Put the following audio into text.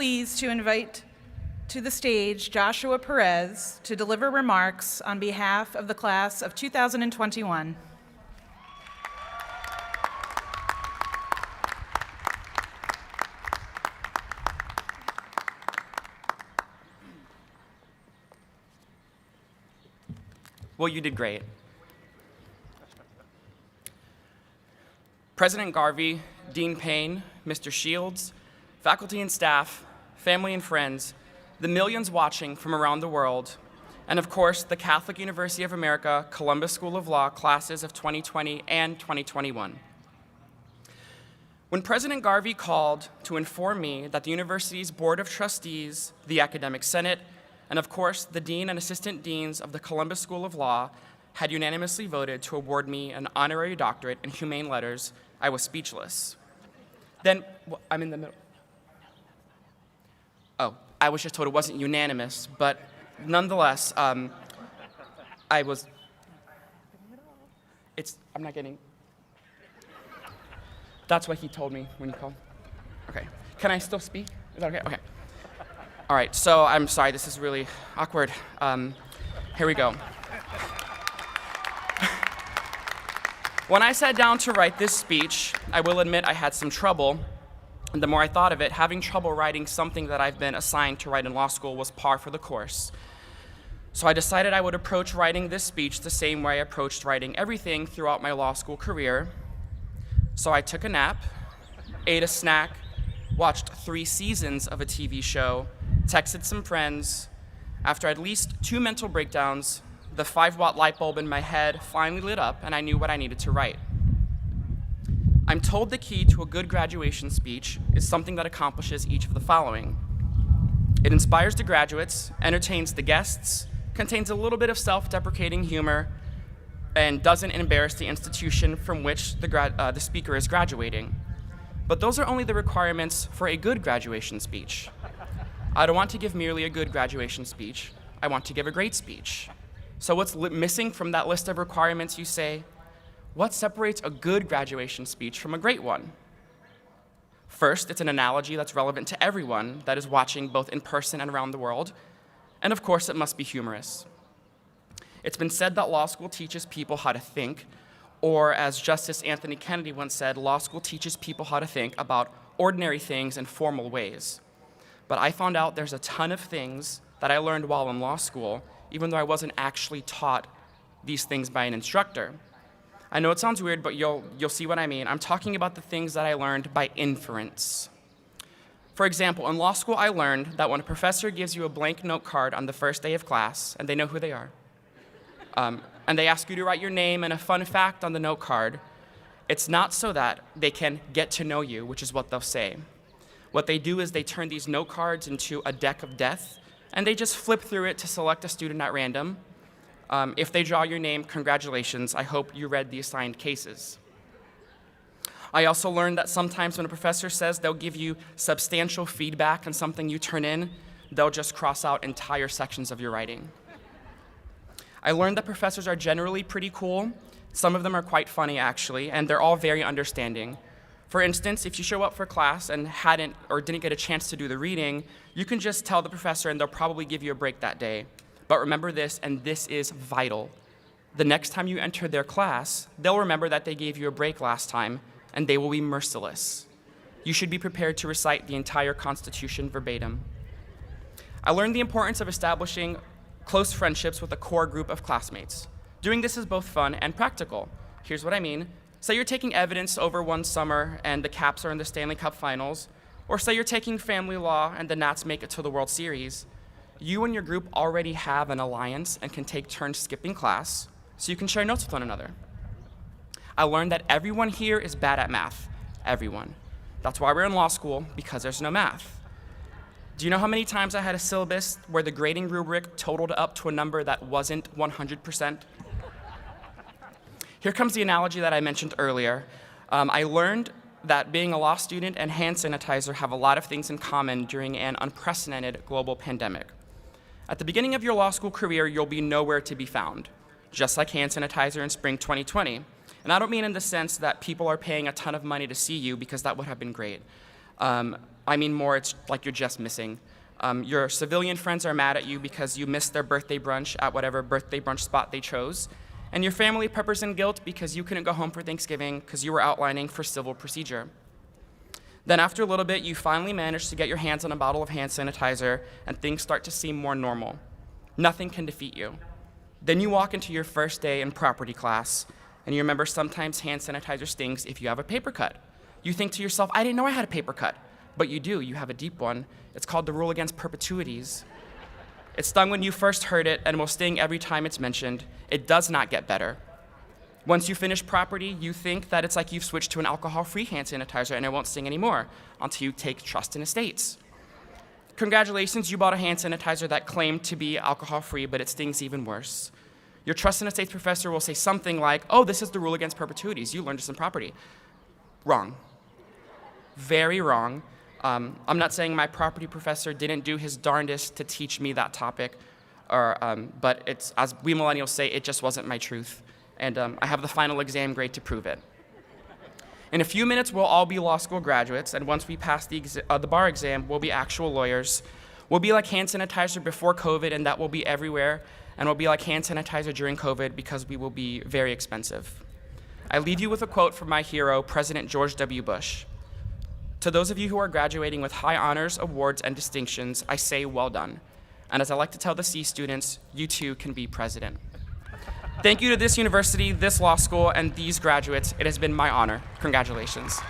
Pleased to invite to the stage Joshua Perez to deliver remarks on behalf of the class of 2021. Well, you did great. President Garvey, Dean Payne, Mr. Shields, faculty and staff, family and friends, the millions watching from around the world, and of course, the Catholic University of America Columbus School of Law classes of 2020 and 2021. When President Garvey called to inform me that the university's Board of Trustees, the Academic Senate, and of course, the Dean and Assistant Deans of the Columbus School of Law had unanimously voted to award me an honorary doctorate in humane letters, I was speechless. Then, I'm in the middle. Oh, I was just told it wasn't unanimous, but nonetheless, I'm not getting, that's what he told me when he called. Okay, can I still speak? Is that okay? Okay. All right, so I'm sorry, this is really awkward. Here we go. When I sat down to write this speech, I will admit I had some trouble. And the more I thought of it, having trouble writing something that I've been assigned to write in law school was par for the course. So I decided I would approach writing this speech the same way I approached writing everything throughout my law school career. So I took a nap, ate a snack, watched 3 seasons of a TV show, texted some friends. After at least 2 mental breakdowns, the 5-watt light bulb in my head finally lit up and I knew what I needed to write. I'm told the key to a good graduation speech is something that accomplishes each of the following. It inspires the graduates, entertains the guests, contains a little bit of self-deprecating humor, and doesn't embarrass the institution from which the speaker is graduating. But those are only the requirements for a good graduation speech. I don't want to give merely a good graduation speech. I want to give a great speech. So what's missing from that list of requirements, you say? What separates a good graduation speech from a great one? First, it's an analogy that's relevant to everyone that is watching both in person and around the world. And of course, it must be humorous. It's been said that law school teaches people how to think, or as Justice Anthony Kennedy once said, law school teaches people how to think about ordinary things in formal ways. But I found out there's a ton of things that I learned while in law school, even though I wasn't actually taught these things by an instructor. I know it sounds weird, but you'll see what I mean. I'm talking about the things that I learned by inference. For example, in law school, I learned that when a professor gives you a blank note card on the first day of class, and they know who they are, and they ask you to write your name and a fun fact on the note card, it's not so that they can get to know you, which is what they'll say. What they do is they turn these note cards into a deck of death, and they just flip through it to select a student at random. If they draw your name, congratulations. I hope you read the assigned cases. I also learned that sometimes when a professor says they'll give you substantial feedback on something you turn in, they'll just cross out entire sections of your writing. I learned that professors are generally pretty cool. Some of them are quite funny, actually, and they're all very understanding. For instance, if you show up for class and hadn't or didn't get a chance to do the reading, you can just tell the professor and they'll probably give you a break that day. But remember this, and this is vital. The next time you enter their class, they'll remember that they gave you a break last time, and they will be merciless. You should be prepared to recite the entire Constitution verbatim. I learned the importance of establishing close friendships with a core group of classmates. Doing this is both fun and practical. Here's what I mean. Say you're taking evidence over one summer and the Caps are in the Stanley Cup Finals, or say you're taking family law and the Nats make it to the World Series. You and your group already have an alliance and can take turns skipping class, so you can share notes with one another. I learned that everyone here is bad at math. Everyone. That's why we're in law school, because there's no math. Do you know how many times I had a syllabus where the grading rubric totaled up to a number that wasn't 100%? Here comes the analogy that I mentioned earlier. I learned that being a law student and hand sanitizer have a lot of things in common during an unprecedented global pandemic. At the beginning of your law school career, you'll be nowhere to be found, just like hand sanitizer in spring 2020. And I don't mean in the sense that people are paying a ton of money to see you, because that would have been great. On I mean more, it's like you're just missing. Your civilian friends are mad at you because you missed their birthday brunch at whatever birthday brunch spot they chose. And your family peppers in guilt because you couldn't go home for Thanksgiving because you were outlining for civil procedure. Then after a little bit, you finally manage to get your hands on a bottle of hand sanitizer and things start to seem more normal. Nothing can defeat you. Then you walk into your first day in property class and you remember sometimes hand sanitizer stings if you have a paper cut. You think to yourself, I didn't know I had a paper cut. But you do, you have a deep one. It's called the rule against perpetuities. It stung when you first heard it and will sting every time it's mentioned. It does not get better. Once you finish property, you think that it's like you've switched to an alcohol-free hand sanitizer and it won't sting anymore until you take trust in estates. Congratulations, you bought a hand sanitizer that claimed to be alcohol-free, but it stings even worse. Your trust in estates professor will say something like, oh, this is the rule against perpetuities. You learned this in property. Wrong. Very wrong. I'm not saying my property professor didn't do his darndest to teach me that topic, but it's, as we millennials say, it just wasn't my truth. And I have the final exam grade to prove it. In a few minutes, we'll all be law school graduates, and once we pass the bar exam, we'll be actual lawyers. We'll be like hand sanitizer before COVID, and that will be everywhere, and we'll be like hand sanitizer during COVID because we will be very expensive. I leave you with a quote from my hero, President George W. Bush. To those of you who are graduating with high honors, awards, and distinctions, I say well done. And as I like to tell the C students, you too can be president. Thank you to this university, this law school, and these graduates. It has been my honor. Congratulations.